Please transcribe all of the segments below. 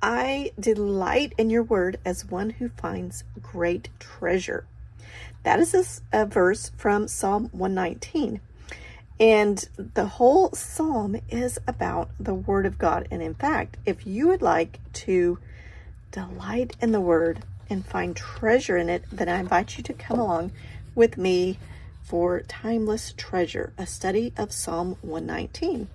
I delight in your word as one who finds great treasure. That is a verse from Psalm 119. And the whole psalm is about the word of God. And in fact, if you would like to delight in the word and find treasure in it, then I invite you to come along with me for Timeless Treasure, a study of Psalm 119.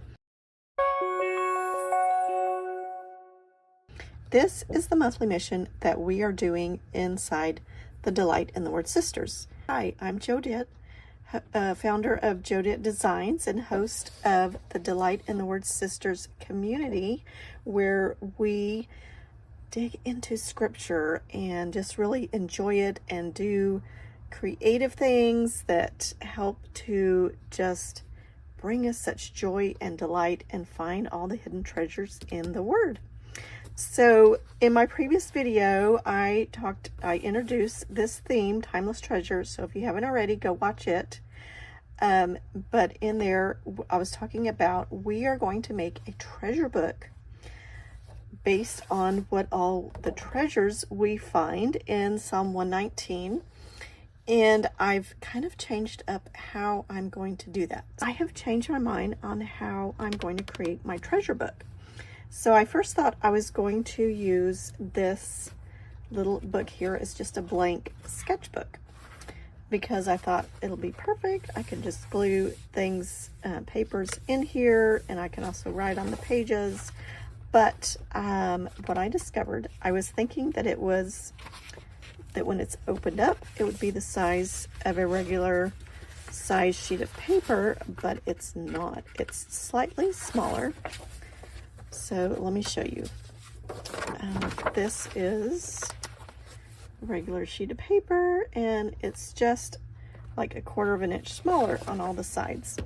This is the monthly mission that we are doing inside the Delight in the Word Sisters. Hi, I'm Jodette, founder of Jodette Designs and host of the Delight in the Word Sisters community, where we dig into scripture and just really enjoy it and do creative things that help to just bring us such joy and delight and find all the hidden treasures in the Word. So in my previous video, I introduced this theme, Timeless Treasure. So if you haven't already, go watch it. But in there, I was talking about we are going to make a treasure book based on what all the treasures we find in Psalm 119. And I've kind of changed up how I'm going to do that. I have changed my mind on how I'm going to create my treasure book. So I first thought I was going to use this little book here as just a blank sketchbook, because I thought it'll be perfect. I can just glue things, papers in here, and I can also write on the pages. But what I discovered, I was thinking that when it's opened up, it would be the size of a regular size sheet of paper, but it's not. It's slightly smaller. So let me show you. This is a regular sheet of paper, and it's just like 1/4 of an inch smaller on all the sides.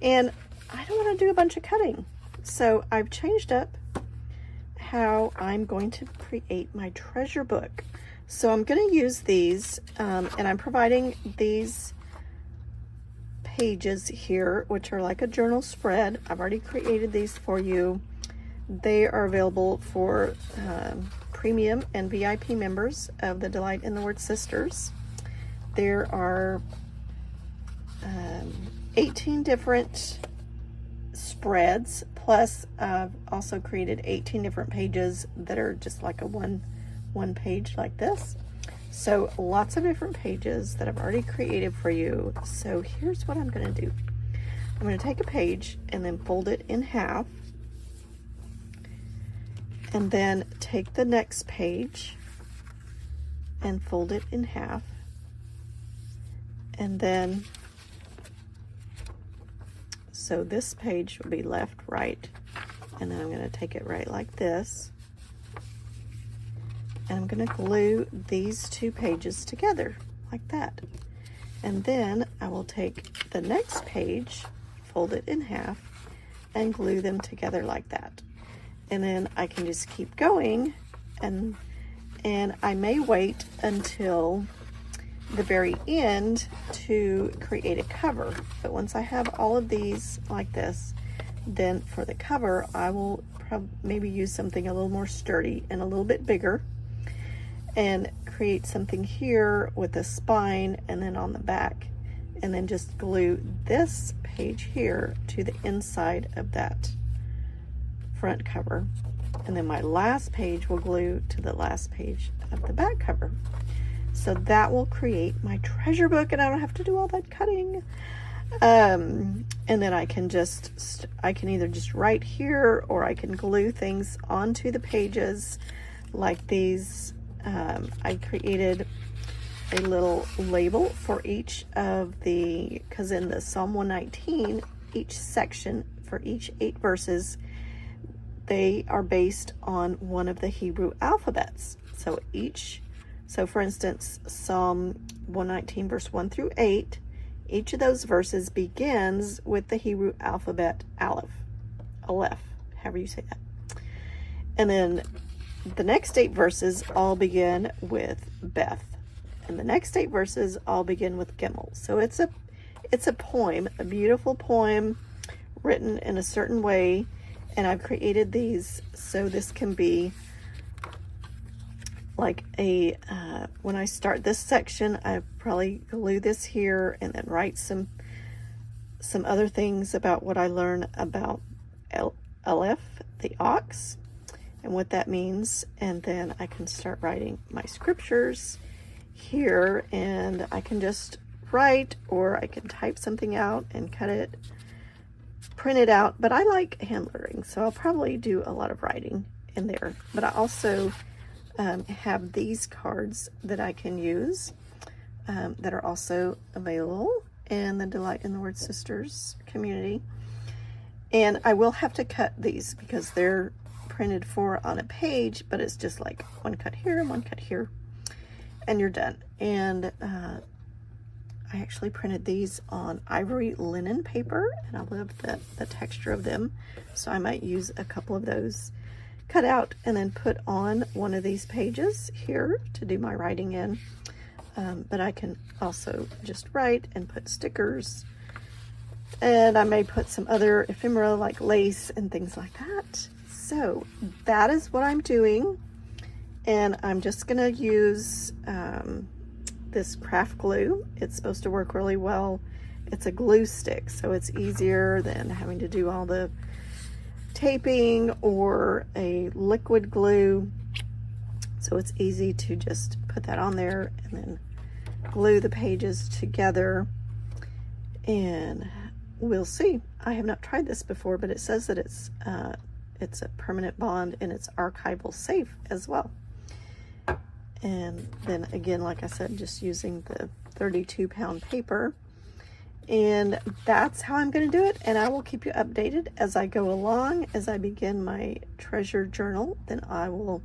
And I don't want to do a bunch of cutting. So I've changed up how I'm going to create my treasure book. So I'm going to use these, and I'm providing these pages here, which are like a journal spread. I've already created these for you. They are available for premium and VIP members of the Delight in the Word Sisters. There are 18 different spreads, plus I've also created 18 different pages that are just like a one page like this. So lots of different pages that I've already created for you. So here's what I'm going to do. I'm going to take a page and then fold it in half, and then take the next page and fold it in half, and then so this page will be left, right, and then I'm going to take it right like this, and I'm going to glue these two pages together like that. And then I will take the next page, fold it in half, and glue them together like that. And then I can just keep going, and I may wait until the very end to create a cover. But once I have all of these like this, then for the cover, I will maybe use something a little more sturdy and a little bit bigger, and create something here with a spine, and then on the back, and then just glue this page here to the inside of that front cover, and then my last page will glue to the last page of the back cover. So that will create my treasure book, and I don't have to do all that cutting. And then I can either just write here, or I can glue things onto the pages like these. I created a little label for each of because in the Psalm 119, each section for each 8 verses, they are based on one of the Hebrew alphabets. So for instance, Psalm 119 verse 1 through 8, each of those verses begins with the Hebrew alphabet Aleph, however you say that. And then the next 8 verses all begin with Beth, and the next 8 verses all begin with Gimel. So it's a poem, a beautiful poem written in a certain way, and I've created these so this can be like a, when I start this section, I probably glue this here and then write some other things about what I learn about Aleph, the ox, and what that means. And then I can start writing my scriptures here, and I can just write, or I can type something out and cut it, print it out. But I like hand lettering, so I'll probably do a lot of writing in there. But I also have these cards that I can use that are also available in the Delight in the Word Sisters community. And I will have to cut these because they're printed for on a page, but it's just like one cut here and one cut here, and you're done. And I actually printed these on ivory linen paper, and I love the texture of them, so I might use a couple of those, cut out and then put on one of these pages here to do my writing in. But I can also just write and put stickers, and I may put some other ephemera like lace and things like that. So that is what I'm doing, and I'm just gonna use this craft glue. It's supposed to work really well. It's a glue stick, so it's easier than having to do all the taping or a liquid glue. So it's easy to just put that on there and then glue the pages together, and we'll see. I have not tried this before, but it says that it's a permanent bond and it's archival safe as well. And then again, like I said, just using the 32-pound paper. And that's how I'm going to do it, and I will keep you updated as I go along. As I begin my treasure journal, then I will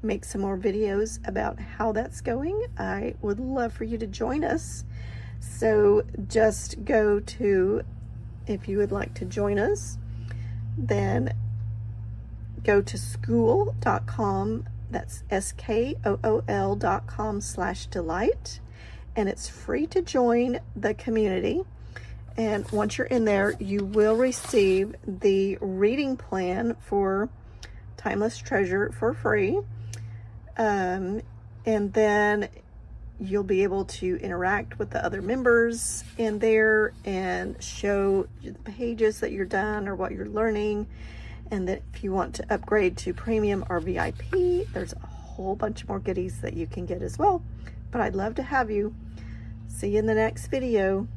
make some more videos about how that's going. I would love for you to join us. So just go to, if you would like to join us, then go to skool.com. That's skool.com/delight, and it's free to join the community. And once you're in there, you will receive the reading plan for Timeless Treasure for free. And then you'll be able to interact with the other members in there and show the pages that you're done or what you're learning. And that if you want to upgrade to premium or VIP, there's a whole bunch more goodies that you can get as well. But I'd love to have you. See you in the next video.